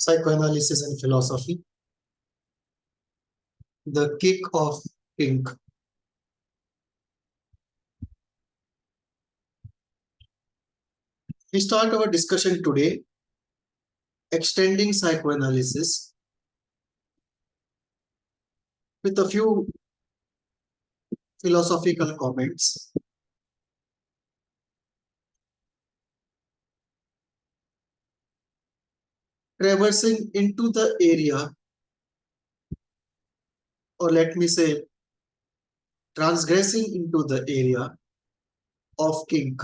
Psychoanalysis and Philosophy, the kick of Kink. We start our discussion today extending psychoanalysis with a few philosophical comments. Traversing into the area, or let me say, transgressing into the area of kink.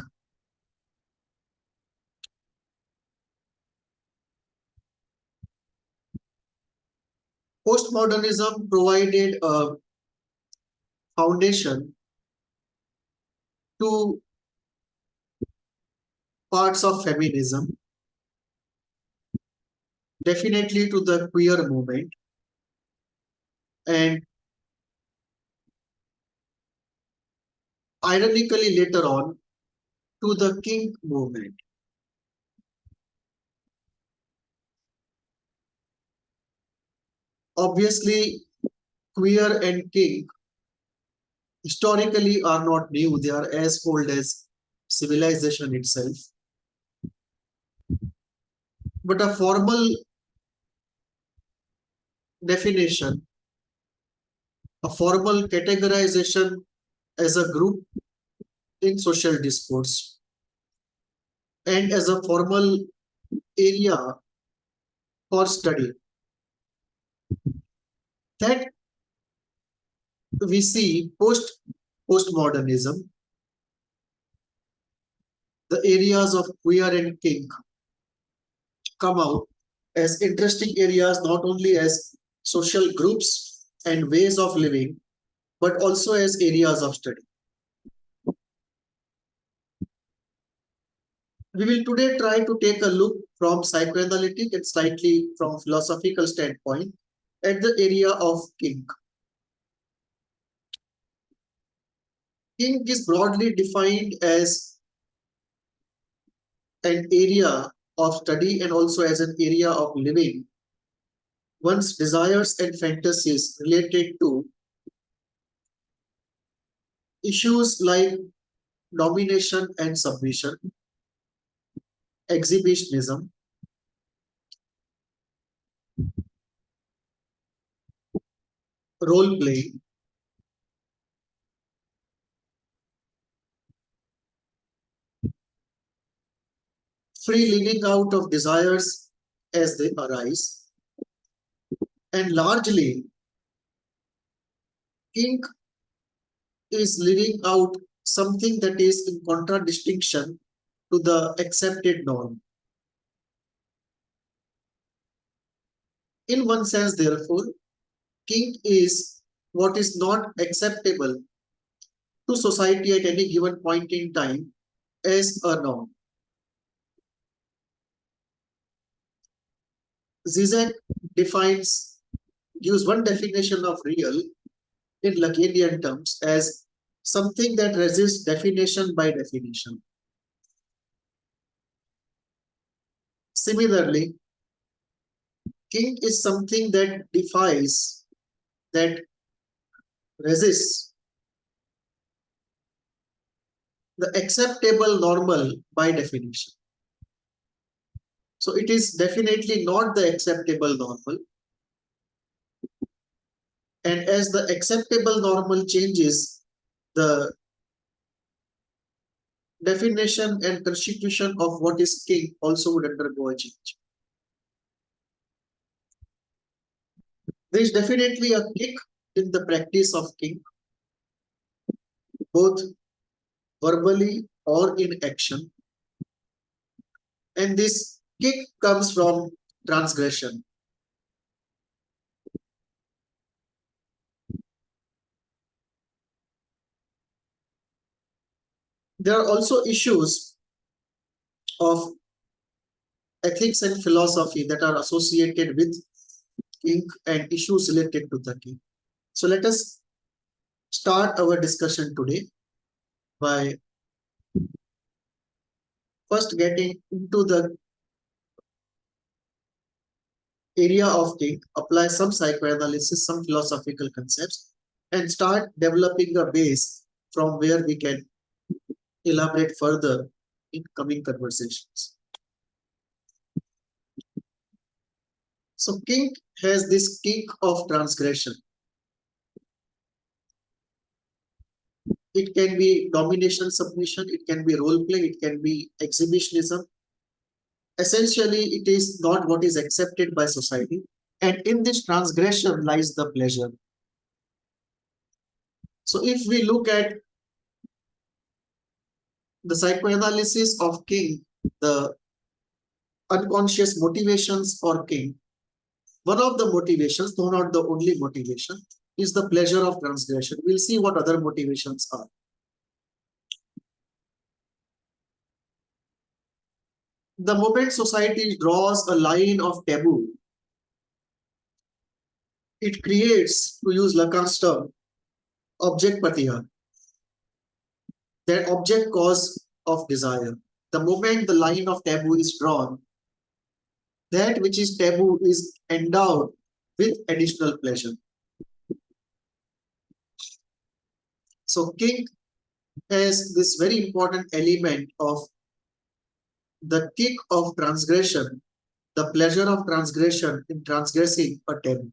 Postmodernism provided a foundation to parts of feminism, definitely to the queer movement, and ironically later on to the kink movement. Obviously, queer and kink historically are not new. They are as old as civilization itself. But a formal definition, a formal categorization as a group in social discourse and as a formal area for study, that we see postmodernism, the areas of queer and kink come out as interesting areas, not only as social groups and ways of living, but also as areas of study. We will today try to take a look from psychoanalytic and slightly from philosophical standpoint at the area of kink. Kink is broadly defined as an area of study and also as an area of living one's desires and fantasies related to issues like domination and submission, exhibitionism, role playing, free living out of desires as they arise, and largely kink is living out something that is in contradistinction to the accepted norm. In one sense, therefore, kink is what is not acceptable to society at any given point in time as a norm. Zizek gives one definition of real in Lacanian terms as something that resists definition by definition. Similarly, kink is something that defies, that resists the acceptable normal by definition. So it is definitely not the acceptable normal. And as the acceptable normal changes, the definition and constitution of what is kink also would undergo a change. There is definitely a kick in the practice of kink, both verbally or in action. And this kick comes from transgression. There are also issues of ethics and philosophy that are associated with kink and issues related to the kink. So let us start our discussion today by first getting into the area of Kink, apply some psychoanalysis, some philosophical concepts, and start developing a base from where we can elaborate further in coming conversations. So Kink has this kink of transgression. It can be domination, submission, it can be role play, it can be exhibitionism. Essentially, it is not what is accepted by society. And in this transgression lies the pleasure. So if we look at the psychoanalysis of Kink, the unconscious motivations for Kink, one of the motivations, though not the only motivation, is the pleasure of transgression. We'll see what other motivations are. The moment society draws a line of taboo, it creates, to use Lacan's term, object patiya, that object cause of desire. The moment the line of taboo is drawn, that which is taboo is endowed with additional pleasure. So Kink has this very important element of the kick of transgression, the pleasure of transgression in transgressing a taboo.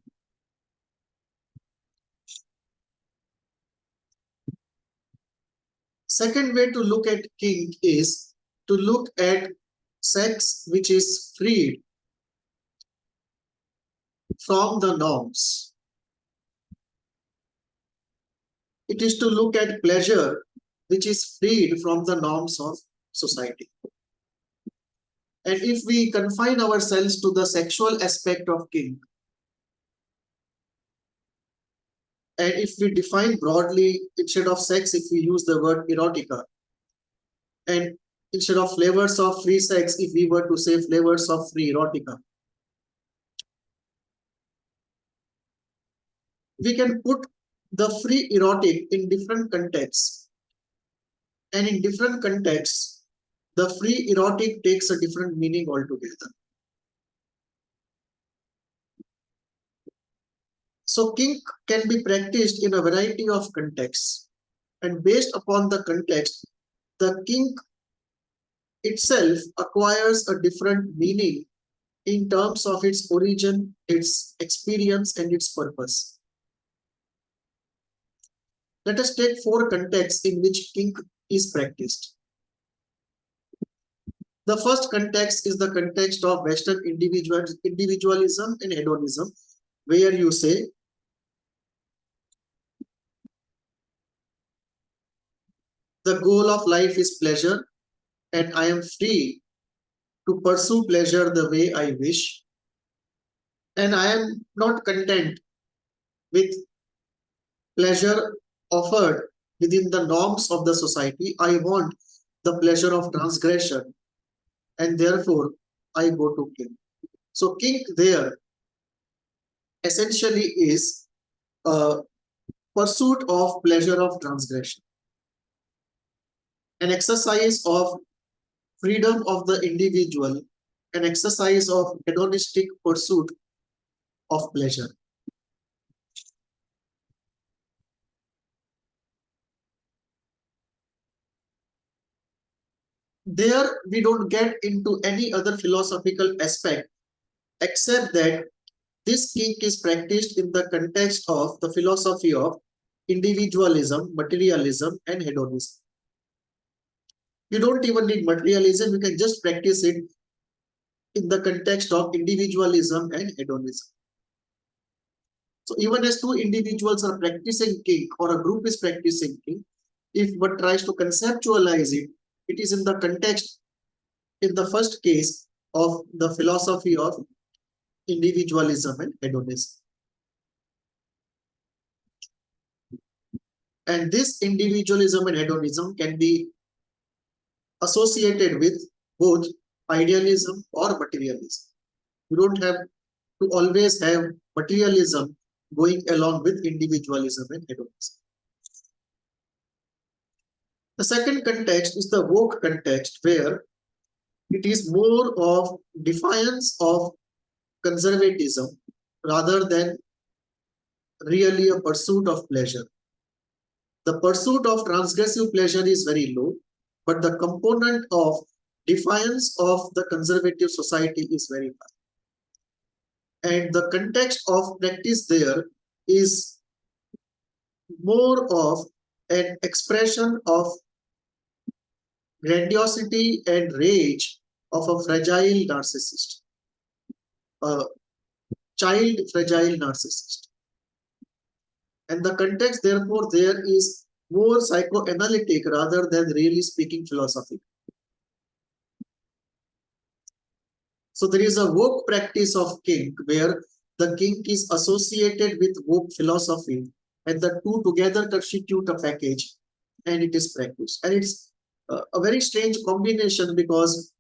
Second way to look at Kink is to look at sex which is freed from the norms. It is to look at pleasure which is freed from the norms of society. And if we confine ourselves to the sexual aspect of Kink, and if we define broadly, instead of sex, if we use the word erotica, and instead of flavors of free sex, if we were to say flavors of free erotica, we can put the free erotic in different contexts. And in different contexts, the free erotic takes a different meaning altogether. So Kink can be practiced in a variety of contexts. And based upon the context, the Kink itself acquires a different meaning in terms of its origin, its experience, and its purpose. Let us take 4 contexts in which Kink is practiced. The first context is the context of Western individualism and hedonism, where you say, the goal of life is pleasure, and I am free to pursue pleasure the way I wish. And I am not content with pleasure offered within the norms of the society. I want the pleasure of transgression, and therefore I go to Kink. So Kink there essentially is a pursuit of pleasure of transgression, an exercise of freedom of the individual, an exercise of hedonistic pursuit of pleasure. There we don't get into any other philosophical aspect except that this Kink is practiced in the context of the philosophy of individualism, materialism, and hedonism. You don't even need materialism, you can just practice it in the context of individualism and hedonism. So even as 2 individuals are practicing Kink or a group is practicing Kink, if one tries to conceptualize it, it is in the context, in the first case, of the philosophy of individualism and hedonism. And this individualism and hedonism can be associated with both idealism or materialism. You don't have to always have materialism going along with individualism and hedonism. The second context is the woke context, where it is more of defiance of conservatism rather than really a pursuit of pleasure. The pursuit of transgressive pleasure is very low, but the component of defiance of the conservative society is very high. And the context of practice there is more of an expression of grandiosity and rage of a fragile narcissist, a child fragile narcissist. And the context, therefore, there is more psychoanalytic rather than really speaking philosophy. So there is a woke practice of kink where the kink is associated with woke philosophy, and the two together constitute a package, and it is practiced. And it's a very strange combination because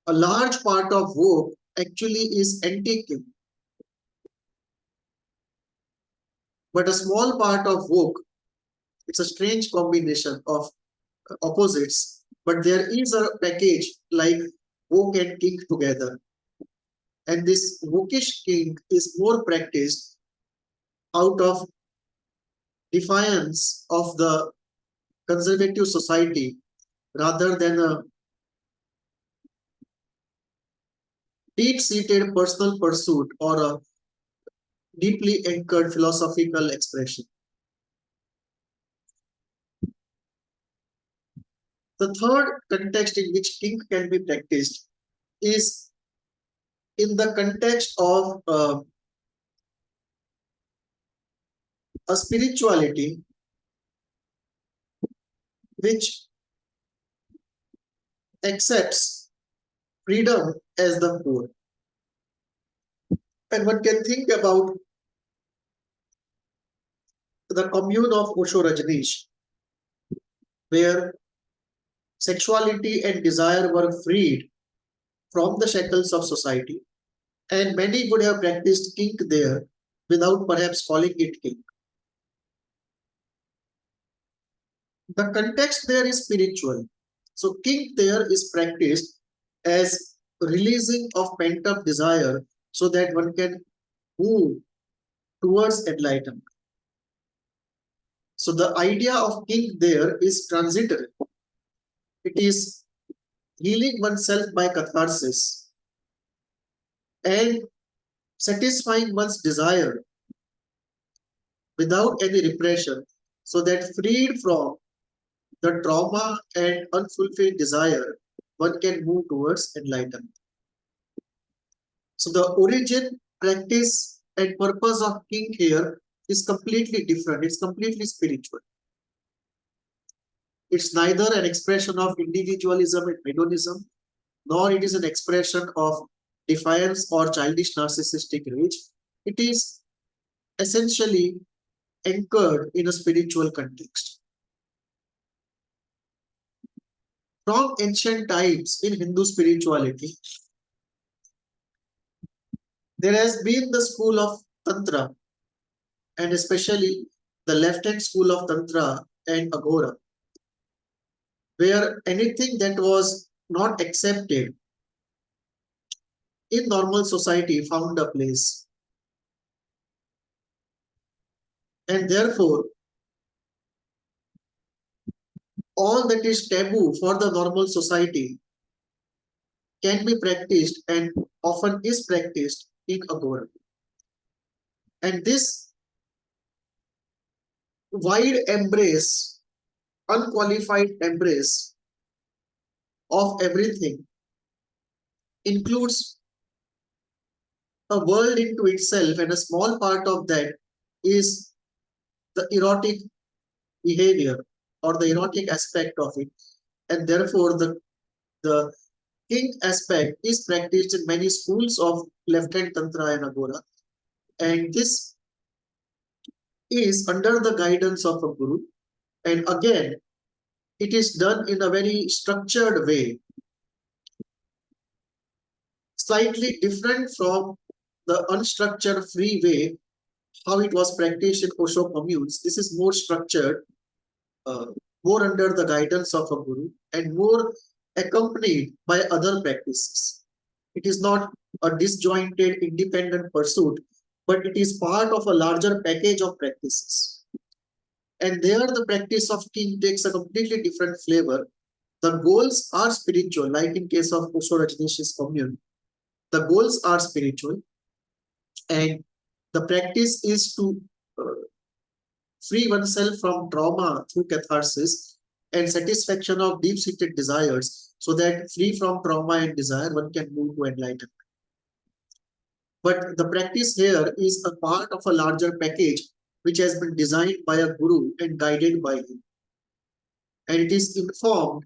a large part of woke actually is anti-kink. But a small part of woke, it's a strange combination of opposites, but there is a package like woke and kink together. And this wokish kink is more practiced out of defiance of the conservative society rather than a deep-seated personal pursuit or a deeply anchored philosophical expression. The third context in which kink can be practiced is in the context of a spirituality which accepts freedom as the core. And one can think about the commune of Osho Rajneesh, where sexuality and desire were freed from the shackles of society, and many would have practiced kink there without perhaps calling it kink. The context there is spiritual. So kink there is practiced as releasing of pent-up desire so that one can move towards enlightenment. So the idea of kink there is transitory. It is healing oneself by catharsis and satisfying one's desire without any repression, so that freed from the trauma and unfulfilled desire, one can move towards enlightenment. So the origin, practice, and purpose of kink here is completely different. It's completely spiritual. It's neither an expression of individualism and hedonism, nor it is an expression of defiance or childish narcissistic rage. It is essentially anchored in a spiritual context. From ancient times in Hindu spirituality, there has been the school of Tantra, and especially the left-hand school of Tantra and Agora, where anything that was not accepted in normal society found a place. And therefore, all that is taboo for the normal society can be practiced and often is practiced in Agora. And this wide embrace, unqualified embrace of everything includes a world into itself, and a small part of that is the erotic behavior or the erotic aspect of it. And therefore, the kink aspect is practiced in many schools of left-hand Tantra and Agora. And this is under the guidance of a guru. And again, it is done in a very structured way, slightly different from the unstructured free way how it was practiced in Osho communes. This is more structured, more under the guidance of a guru, and more accompanied by other practices. It is not a disjointed, independent pursuit, but it is part of a larger package of practices. And there, the practice of Kink takes a completely different flavor. The goals are spiritual, like in case of Osho Rajneesh's commune. The goals are spiritual, and the practice is to free oneself from trauma through catharsis and satisfaction of deep-seated desires, so that free from trauma and desire, one can move to enlightenment. But the practice here is a part of a larger package which has been designed by a guru and guided by him. And it is informed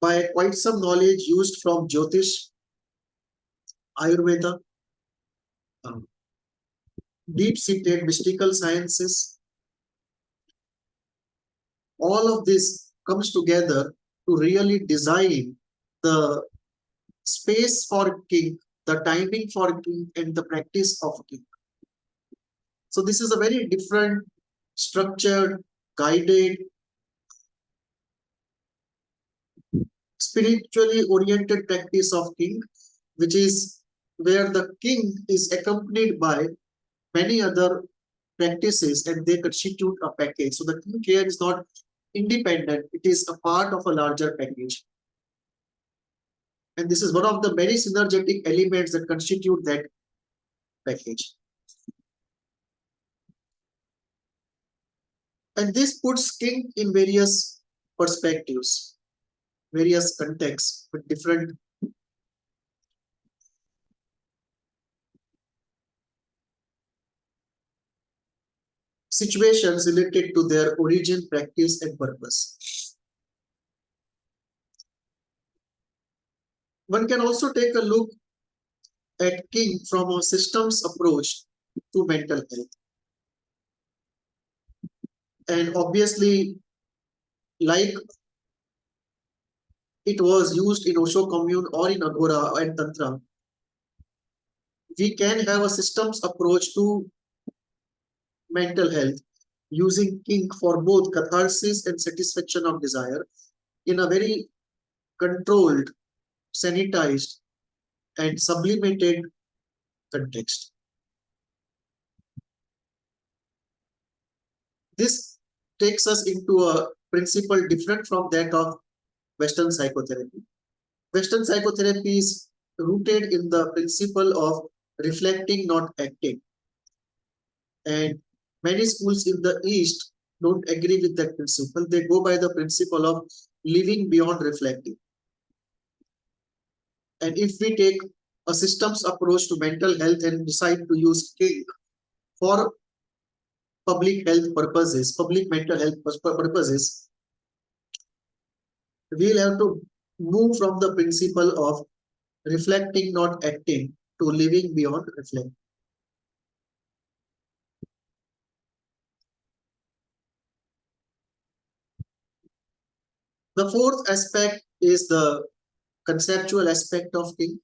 by quite some knowledge used from Jyotish, Ayurveda, deep-seated mystical sciences. All of this comes together to really design the space for Kink, the timing for Kink, and the practice of Kink. So this is a very different, structured, guided, spiritually oriented practice of Kink, which is where the Kink is accompanied by many other practices and they constitute a package. So the Kink here is not independent, it is a part of a larger package. And this is one of the many synergetic elements that constitute that package. And this puts Kink in various perspectives, various contexts with different situations related to their origin, practice, and purpose. One can also take a look at Kink from a systems approach to mental health. And obviously, like it was used in Osho commune or in Agora and Tantra, we can have a systems approach to mental health using Kink for both catharsis and satisfaction of desire in a very controlled, sanitized, and sublimated context. This takes us into a principle different from that of Western psychotherapy. Western psychotherapy is rooted in the principle of reflecting, not acting. And many schools in the East don't agree with that principle. They go by the principle of living beyond reflecting. And if we take a systems approach to mental health and decide to use Kink for public health purposes, public mental health purposes, we'll have to move from the principle of reflecting, not acting, to living beyond reflecting. The fourth aspect is the conceptual aspect of Kink.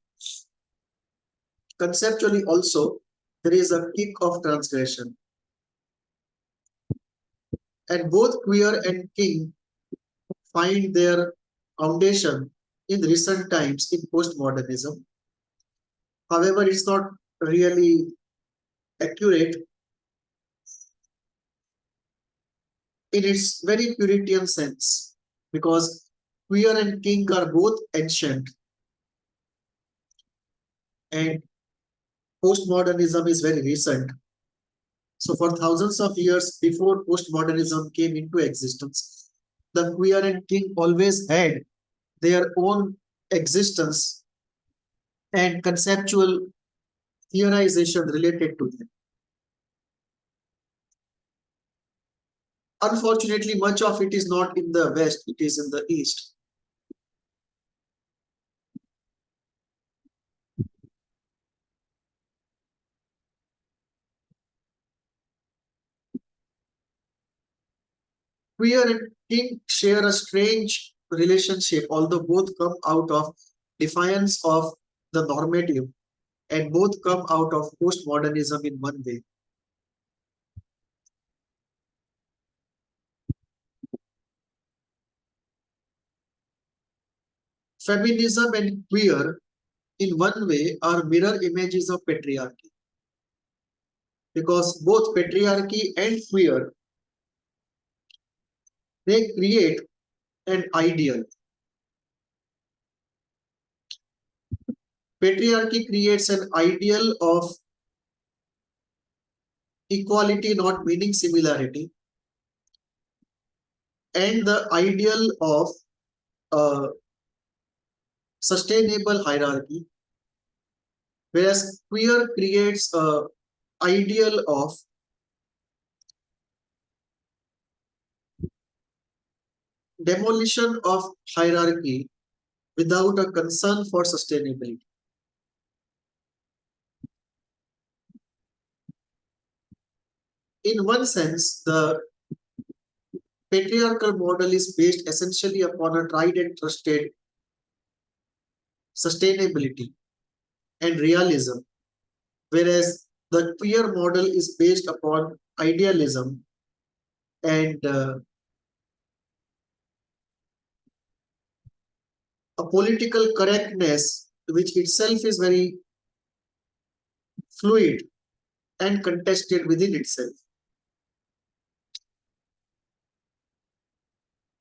Conceptually also, there is a kick of transgression. And both queer and Kink find their foundation in recent times in postmodernism. However, it's not really accurate in its very Puritan sense, because queer and Kink are both ancient and postmodernism is very recent. So for thousands of years before postmodernism came into existence, the queer and Kink always had their own existence and conceptual theorization related to them. Unfortunately, much of it is not in the West, it is in the East. Queer and Kink share a strange relationship, although both come out of defiance of the normative and both come out of postmodernism in one way. Feminism and queer in one way are mirror images of patriarchy, because both patriarchy and queer, they create an ideal. Patriarchy creates an ideal of equality not meaning similarity, and the ideal of sustainable hierarchy, whereas queer creates a ideal of demolition of hierarchy without a concern for sustainability. In one sense, the patriarchal model is based essentially upon a tried and trusted sustainability and realism, whereas the queer model is based upon idealism and a political correctness, which itself is very fluid and contested within itself.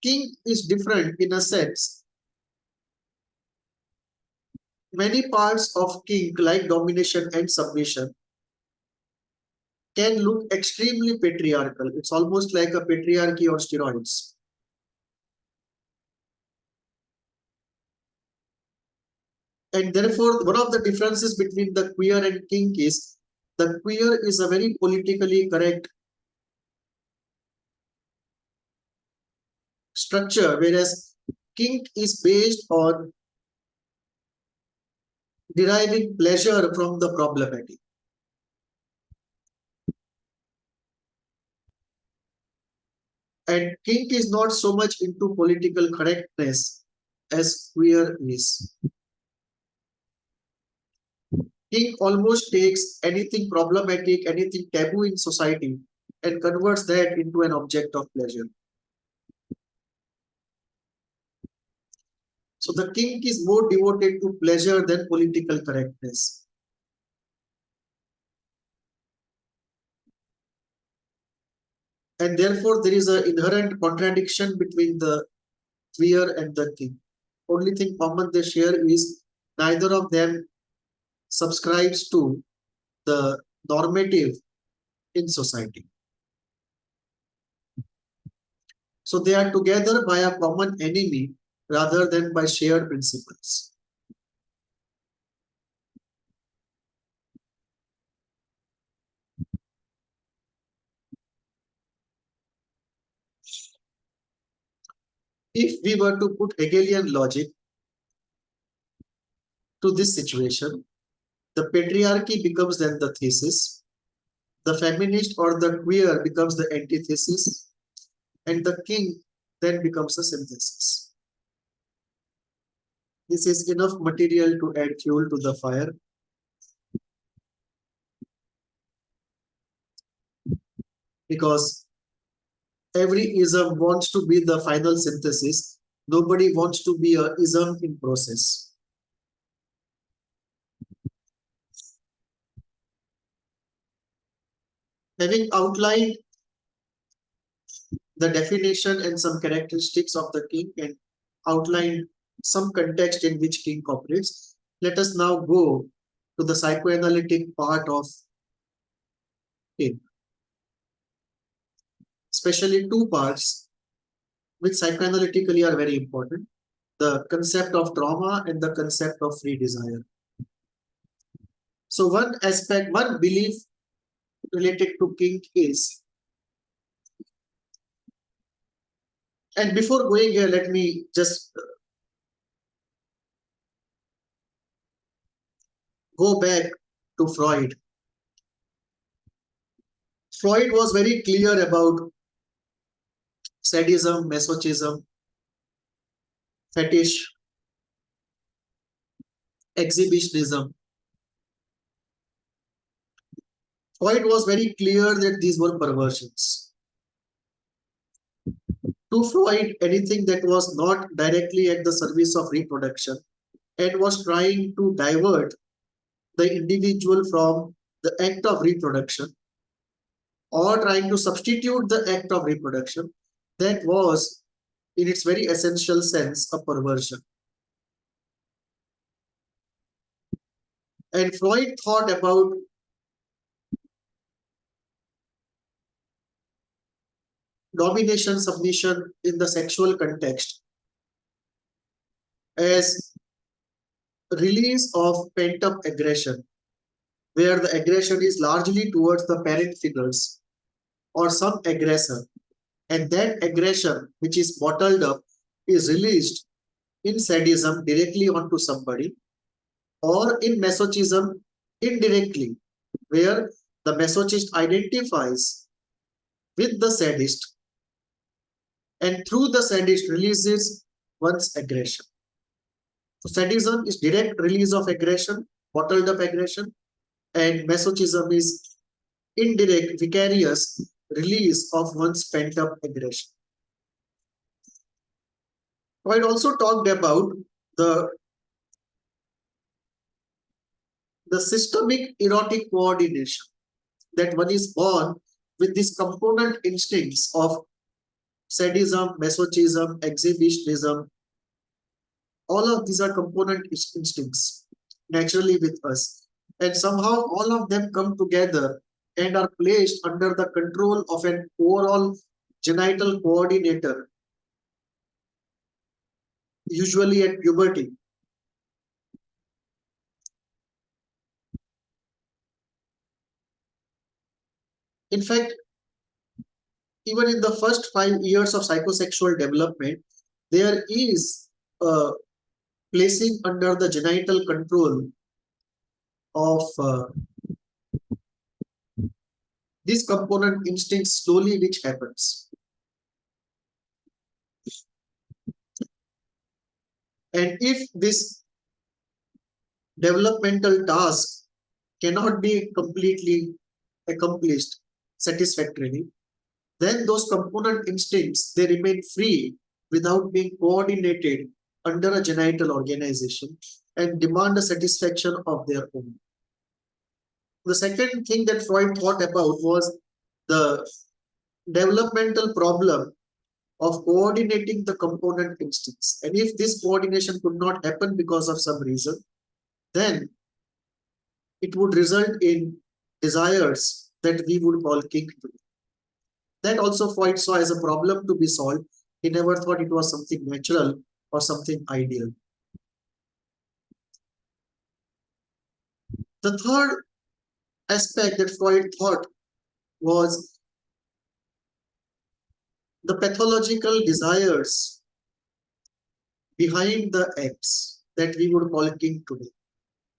Kink is different in a sense. Many parts of kink, like domination and submission, can look extremely patriarchal. It's almost like a patriarchy on steroids. And therefore, one of the differences between the queer and kink is the queer is a very politically correct structure, whereas kink is based on deriving pleasure from the problematic. And kink is not so much into political correctness as queer is. Kink almost takes anything problematic, anything taboo in society, and converts that into an object of pleasure. So the kink is more devoted to pleasure than political correctness. And therefore, there is an inherent contradiction between the queer and the kink. Only thing common they share is neither of them subscribes to the normative in society. So they are together by a common enemy rather than by shared principles. If we were to put Hegelian logic to this situation, the patriarchy becomes then the thesis, the feminist or the queer becomes the antithesis, and the kink then becomes a synthesis. This is enough material to add fuel to the fire. Because every ism wants to be the final synthesis. Nobody wants to be a ism in process. Having outlined the definition and some characteristics of the kink and outlined some context in which kink operates, let us now go to the psychoanalytic part of kink. Especially two parts which psychoanalytically are very important: the concept of trauma and the concept of free desire. So one aspect, one belief related to kink is, and before going here, let me just go back to Freud. Freud was very clear about sadism, masochism, fetish, exhibitionism. Freud was very clear that these were perversions. To Freud, anything that was not directly at the service of reproduction, and was trying to divert the individual from the act of reproduction or trying to substitute the act of reproduction, that was, in its very essential sense, a perversion. And Freud thought about domination, submission in the sexual context as release of pent-up aggression, where the aggression is largely towards the parent figures or some aggressor, and that aggression, which is bottled up, is released in sadism directly onto somebody, or in masochism indirectly, where the masochist identifies with the sadist and through the sadist releases one's aggression. So sadism is direct release of aggression, bottled up aggression, and masochism is indirect, vicarious release of one's pent up aggression. Freud also talked about the systemic erotic coordination, that one is born with these component instincts of sadism, masochism, exhibitionism. All of these are component instincts naturally with us. And somehow all of them come together and are placed under the control of an overall genital coordinator, usually at puberty. In fact, even in the first 5 years of psychosexual development, there is a placing under the genital control of this component instincts slowly, which happens. And if this developmental task cannot be completely accomplished satisfactorily, then those component instincts, they remain free without being coordinated under a genital organization and demand a satisfaction of their own. The second thing that Freud thought about was the developmental problem of coordinating the component instincts. And if this coordination could not happen because of some reason, then it would result in desires that we would call kink today. That also Freud saw as a problem to be solved. He never thought it was something natural or something ideal. The third aspect that Freud thought was the pathological desires behind the acts that we would call kink today.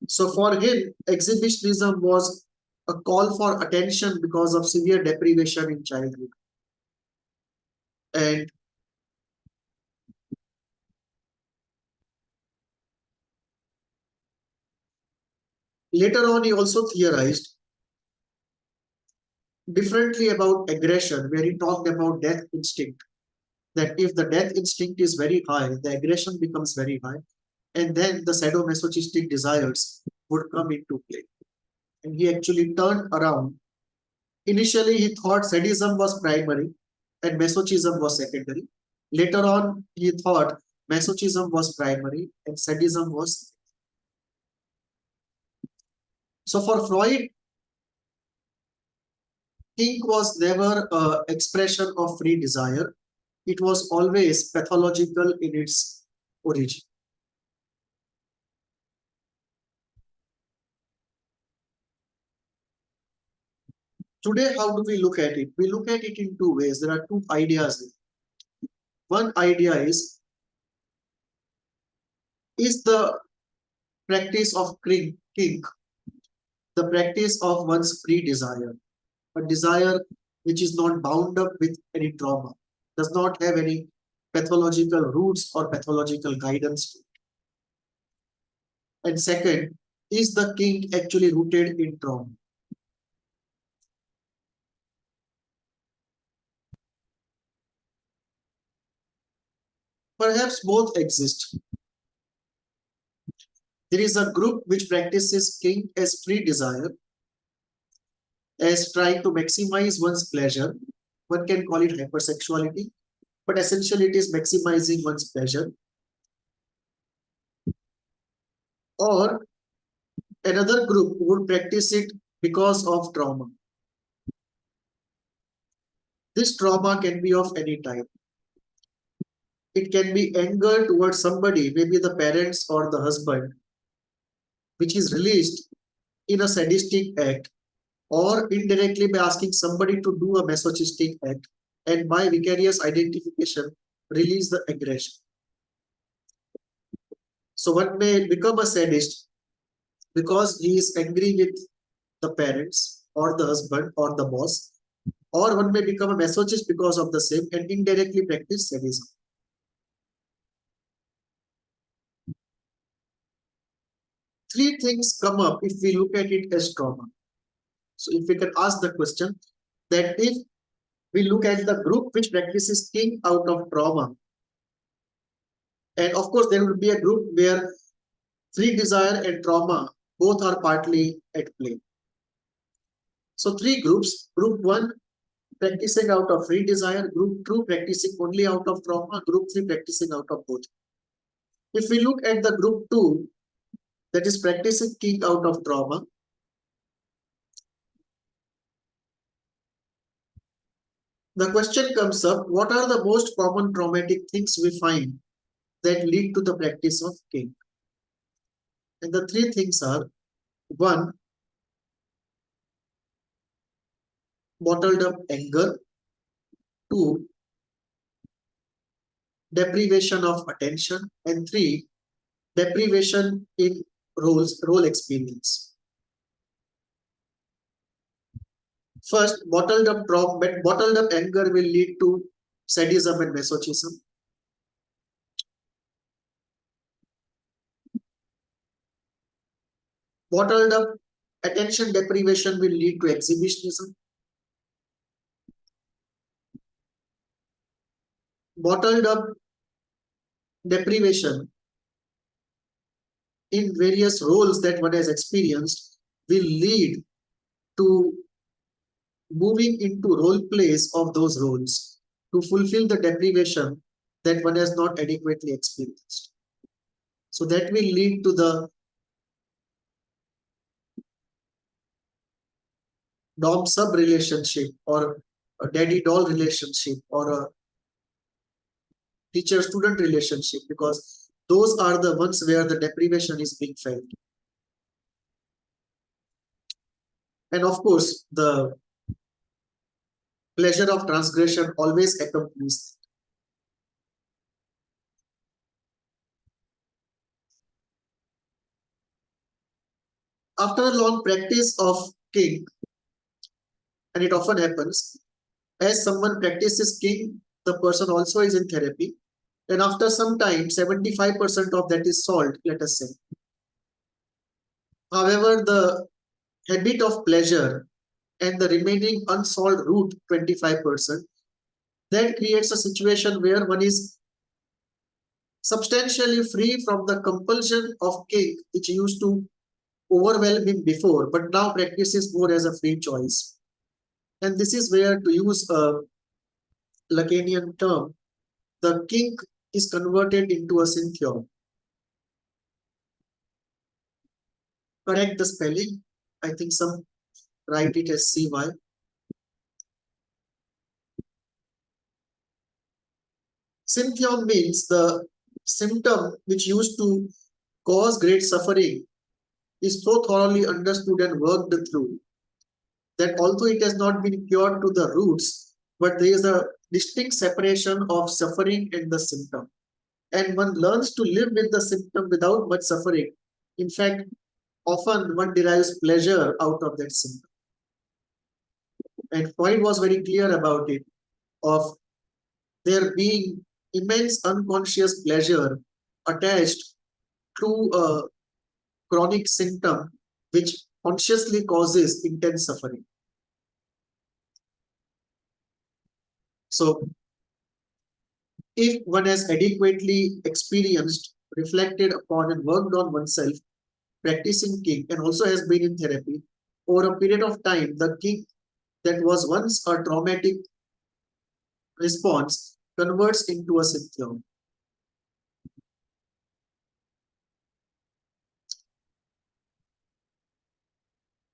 So for him, exhibitionism was a call for attention because of severe deprivation in childhood. And later on, he also theorized differently about aggression, where he talked about death instinct. That if the death instinct is very high, the aggression becomes very high, and then the sadomasochistic desires would come into play. And he actually turned around. Initially, he thought sadism was primary and masochism was secondary. Later on, he thought masochism was primary and sadism was. So for Freud, kink was never an expression of free desire. It was always pathological in its origin. Today, how do we look at it? We look at it in two ways. There are two ideas. One idea is the practice of kink the practice of one's free desire, a desire which is not bound up with any trauma, does not have any pathological roots or pathological guidance to it. And second, is the kink actually rooted in trauma? Perhaps both exist. There is a group which practices kink as free desire, as trying to maximize one's pleasure. One can call it hypersexuality, but essentially it is maximizing one's pleasure. Or another group would practice it because of trauma. This trauma can be of any type. It can be anger towards somebody, maybe the parents or the husband, which is released in a sadistic act, or indirectly by asking somebody to do a masochistic act, and by vicarious identification release the aggression. So one may become a sadist because he is angry with the parents or the husband or the boss, or one may become a masochist because of the same and indirectly practice sadism. Three things come up if we look at it as trauma. So if we can ask the question that if we look at the group which practices kink out of trauma, and of course there will be a group where free desire and trauma both are partly at play. So three groups: group one practicing out of free desire, group two practicing only out of trauma, group three practicing out of both. If we look at the group two, that is practicing kink out of trauma, the question comes up, what are the most common traumatic things we find that lead to the practice of kink? And the three things are: one, bottled up anger; two, deprivation of attention; and three, deprivation in role experience. First, bottled up anger will lead to sadism and masochism. Bottled up attention deprivation will lead to exhibitionism. Bottled up deprivation in various roles that one has experienced will lead to moving into role plays of those roles to fulfill the deprivation that one has not adequately experienced. So that will lead to the dom-sub relationship, or a daddy-doll relationship, or a teacher-student relationship, because those are the ones where the deprivation is being felt. And of course, the pleasure of transgression always accompanies. After a long practice of kink, and it often happens, as someone practices kink, the person also is in therapy, and after some time, 75% of that is solved, let us say. However, the habit of pleasure and the remaining unsolved root 25%, that creates a situation where one is substantially free from the compulsion of kink, which used to overwhelm him before, but now practices more as a free choice. And this is where, to use a Lacanian term, the kink is converted into a syntheon. Correct the spelling. I think some write it as CY. Syntheon means the symptom which used to cause great suffering is so thoroughly understood and worked through that although it has not been cured to the roots, but there is a distinct separation of suffering and the symptom. And one learns to live with the symptom without much suffering. In fact, often one derives pleasure out of that symptom. And Freud was very clear about it, of there being immense unconscious pleasure attached to a chronic symptom which consciously causes intense suffering. So, if one has adequately experienced, reflected upon, and worked on oneself, practicing kink and also has been in therapy, over a period of time, the kink that was once a traumatic response converts into a symptom.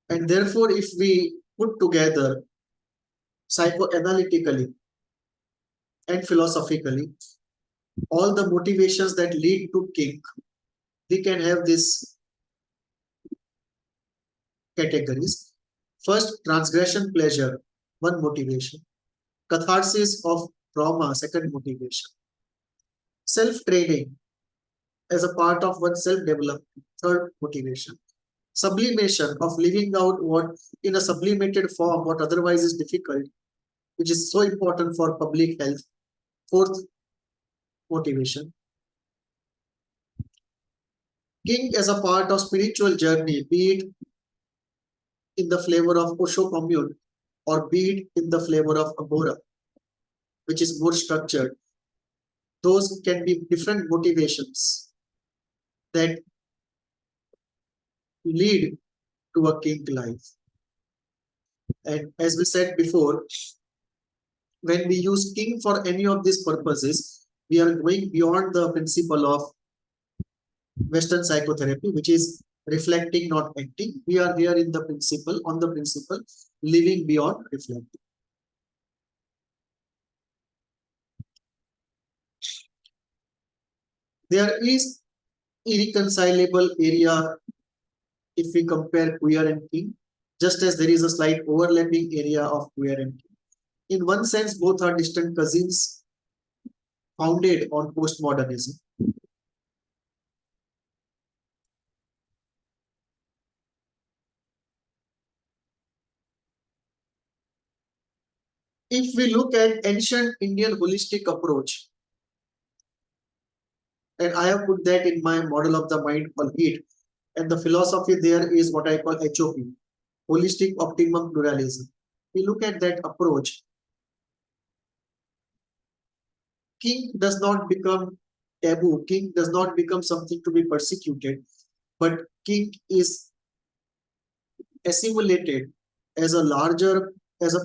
And therefore, if we put together psychoanalytically and philosophically all the motivations that lead to kink, we can have these categories. First, transgression pleasure, one motivation. Catharsis of trauma, second motivation. Self-training as a part of one's self-development, third motivation. Sublimation of living out what in a sublimated form, what otherwise is difficult, which is so important for public health, fourth motivation. Kink as a part of spiritual journey, be it in the flavor of OSHO commune or be it in the flavor of Agora, which is more structured. Those can be different motivations that lead to a kink life. And as we said before, when we use kink for any of these purposes, we are going beyond the principle of Western psychotherapy, which is reflecting, not acting. We are here in the principle, on the principle, living beyond reflecting. There is irreconcilable area if we compare queer and kink, just as there is a slight overlapping area of queer and kink. In one sense, both are distant cousins founded on postmodernism. If we look at ancient Indian holistic approach, and I have put that in my model of the mind called HEAT, and the philosophy there is what I call HOP, holistic optimum pluralism. We look at that approach. Kink does not become taboo, kink does not become something to be persecuted, but kink is assimilated as a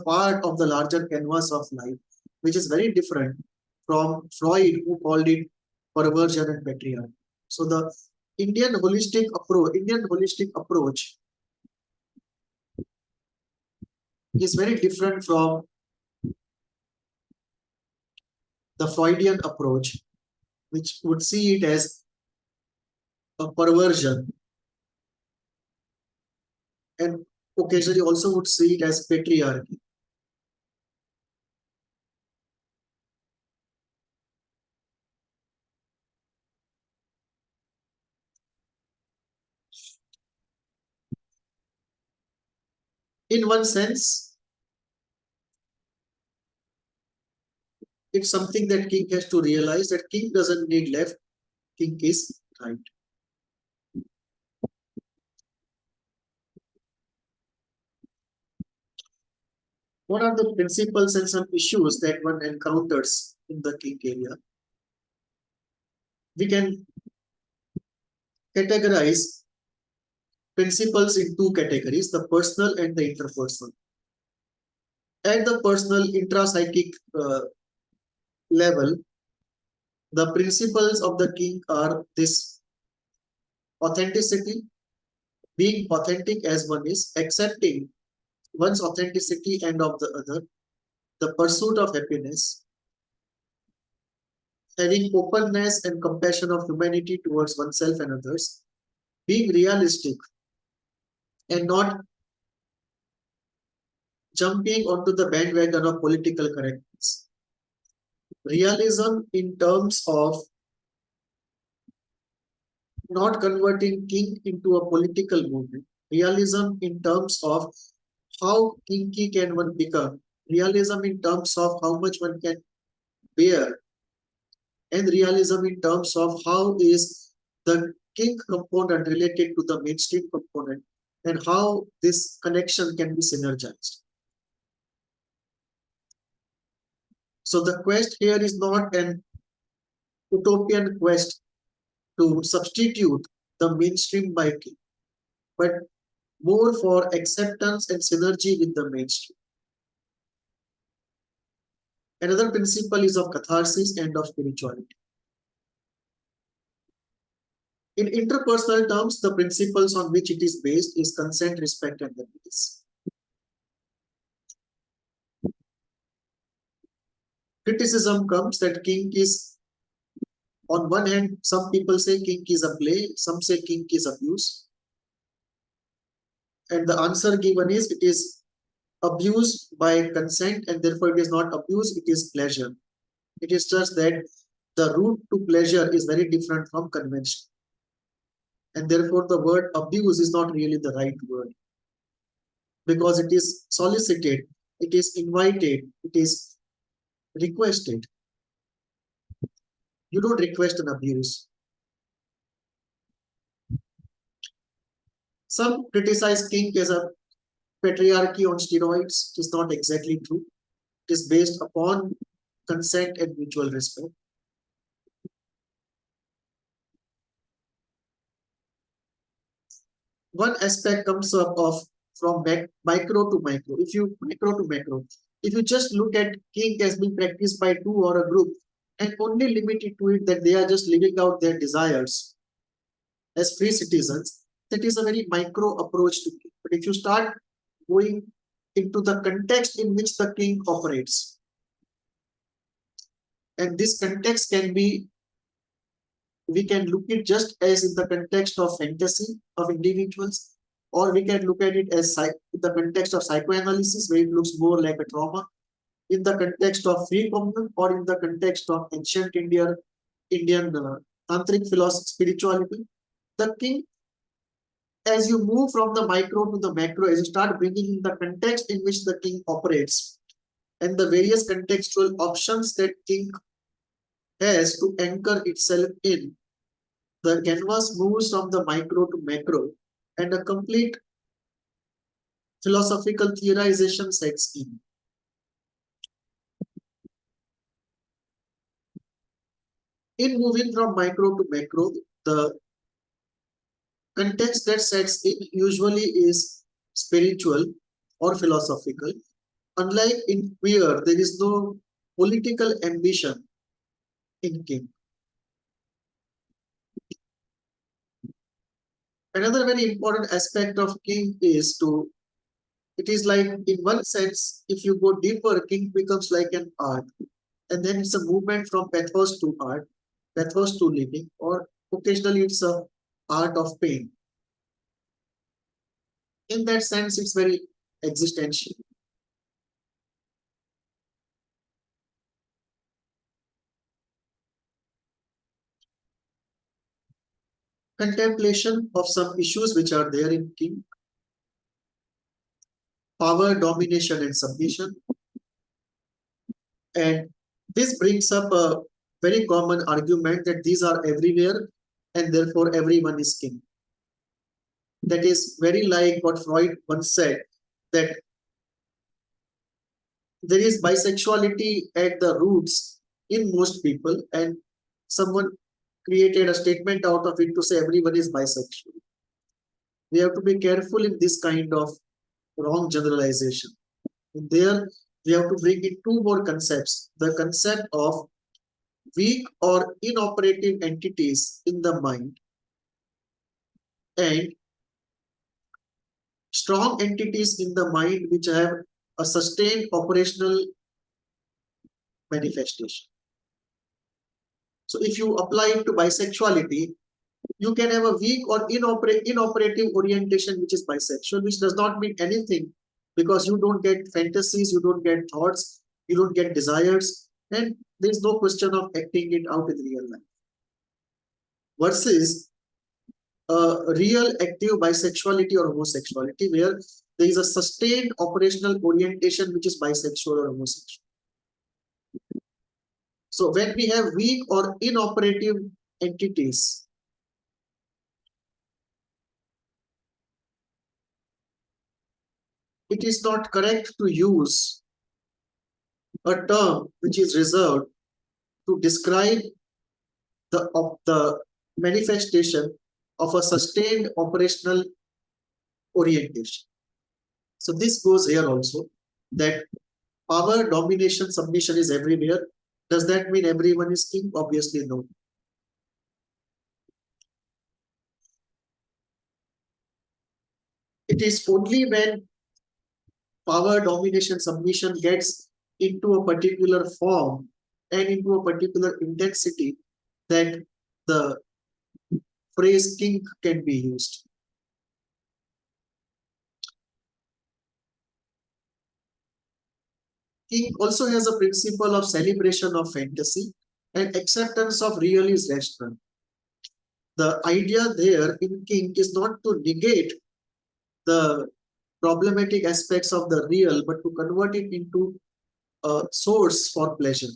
part of the larger canvas of life, which is very different from Freud, who called it perversion and patriarchy. So the Indian holistic approach is very different from the Freudian approach, which would see it as a perversion and occasionally also would see it as patriarchy. In one sense, it's something that Kink has to realize that Kink doesn't need left, Kink is right. What are the principles and some issues that one encounters in the Kink area? We can categorize principles in two categories, the personal and the interpersonal. At the personal intrapsychic level, the principles of the Kink are this: authenticity, being authentic as one is, accepting one's authenticity and of the other, the pursuit of happiness, having openness and compassion of humanity towards oneself and others, being realistic and not jumping onto the bandwagon of political correctness. Realism in terms of not converting kink into a political movement. Realism in terms of how kinky can one become. Realism in terms of how much one can bear. And realism in terms of how is the kink component related to the mainstream component and how this connection can be synergized. So the quest here is not an utopian quest to substitute the mainstream by kink. but more for acceptance and synergy with the mainstream. Another principle is of catharsis and of spirituality. In interpersonal terms, the principles on which it is based is consent, respect, and release. Criticism comes that kink is, on one hand, some people say kink is a play, some say kink is abuse. And the answer given is it is abuse by consent, and therefore it is not abuse, it is pleasure. It is just that the route to pleasure is very different from convention. And therefore the word abuse is not really the right word, because it is solicited, it is invited, it is requested. You don't request an abuse. Some criticize kink as a patriarchy on steroids. It is not exactly true. It is based upon consent and mutual respect. One aspect comes up of from micro to macro. If you just look at kink as being practiced by two or a group and only limit it to it that they are just living out their desires as free citizens, that is a very micro approach to kink. But if you start going into the context in which the kink operates, and this context can be, we can look at it just as in the context of fantasy of individuals, or we can look at it as in the context of psychoanalysis, where it looks more like a trauma, in the context of free communal, or in the context of ancient Indian tantric philosophy, spirituality. The kink, as you move from the micro to the macro, as you start bringing in the context in which the kink operates, and the various contextual options that kink has to anchor itself in, the canvas moves from the micro to macro, and a complete philosophical theorization sets in. In moving from micro to macro, the context that sets in usually is spiritual or philosophical. Unlike in queer, there is no political ambition in kink. Another very important aspect of kink is it is like, in one sense, if you go deeper, kink becomes like an art. And then it's a movement from pathos to art, pathos to living, or occasionally it's a art of pain. In that sense, it's very existential. Contemplation of some issues which are there in kink: power, domination, and submission. And this brings up a very common argument that these are everywhere and therefore everyone is king. That is very like what Freud once said, that there is bisexuality at the roots in most people, and someone created a statement out of it to say everyone is bisexual. We have to be careful in this kind of wrong generalization. And there we have to bring in two more concepts: the concept of weak or inoperative entities in the mind, and strong entities in the mind which have a sustained operational manifestation. So if you apply it to bisexuality, you can have a weak or inoperative orientation which is bisexual, which does not mean anything, because you don't get fantasies, you don't get thoughts, you don't get desires, and there is no question of acting it out in real life. Versus real active bisexuality or homosexuality, where there is a sustained operational orientation which is bisexual or homosexual. So when we have weak or inoperative entities, it is not correct to use a term which is reserved to describe the manifestation of a sustained operational orientation. So this goes here also, that power, domination, submission is everywhere. Does that mean everyone is king? Obviously no. It is only when power, domination, submission gets into a particular form and into a particular intensity that the phrase kink can be used. Kink also has a principle of celebration of fantasy and acceptance of real is rational. The idea there in kink is not to negate the problematic aspects of the real, but to convert it into a source for pleasure.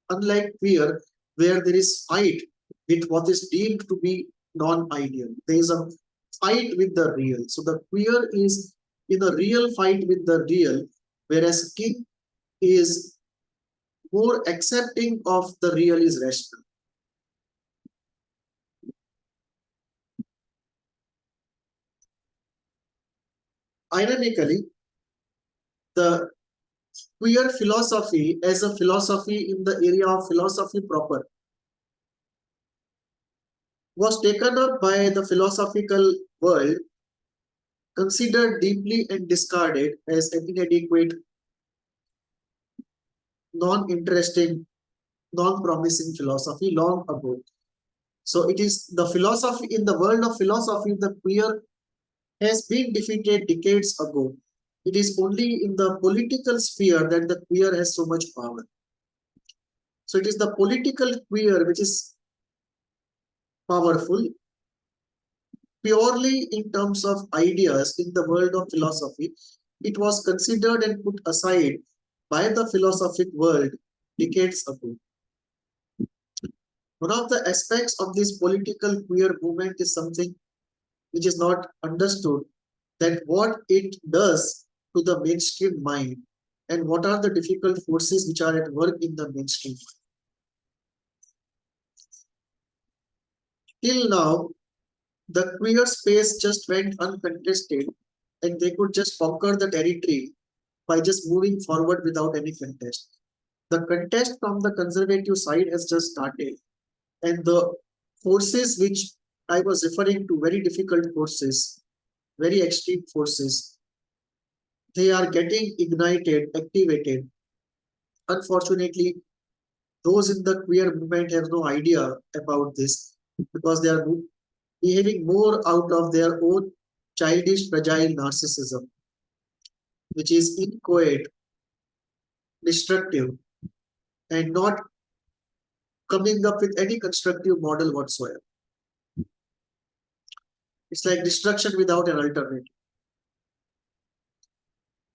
Unlike queer, where there is fight with what is deemed to be non-ideal, there is a fight with the real. So the queer is in a real fight with the real, whereas kink is more accepting of the real is rational. Ironically, the queer philosophy as a philosophy in the area of philosophy proper was taken up by the philosophical world, considered deeply and discarded as an inadequate, non-interesting, non-promising philosophy long ago. So it is the philosophy in the world of philosophy, the queer has been defeated decades ago. It is only in the political sphere that the queer has so much power. So it is the political queer which is powerful purely in terms of ideas in the world of philosophy. It was considered and put aside by the philosophic world decades ago. One of the aspects of this political queer movement is something which is not understood, that what it does to the mainstream mind and what are the difficult forces which are at work in the mainstream. Till now, the queer space just went uncontested and they could just conquer the territory by just moving forward without any contest. The contest from the conservative side has just started, and the forces which I was referring to, very difficult forces, very extreme forces, they are getting ignited, activated. Unfortunately, those in the queer movement have no idea about this because they are behaving more out of their own childish, fragile narcissism, which is inchoate, destructive, and not coming up with any constructive model whatsoever. It's like destruction without an alternative.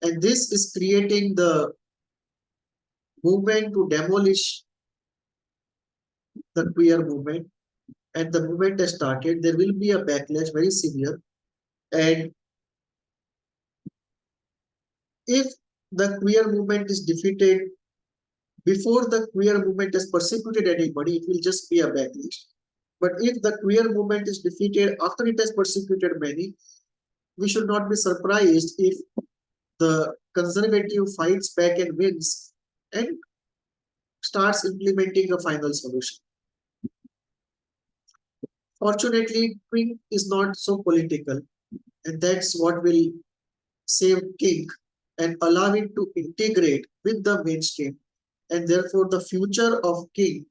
And this is creating the movement to demolish the queer movement. And the movement has started. There will be a backlash, very severe. And if the queer movement is defeated before the queer movement has persecuted anybody, it will just be a backlash. But if the queer movement is defeated after it has persecuted many, we should not be surprised if the conservative fights back and wins and starts implementing a final solution. Fortunately, Kink is not so political, and that's what will save Kink and allow it to integrate with the mainstream. And therefore, the future of Kink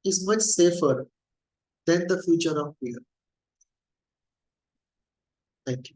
is much safer than the future of queer. Thank you.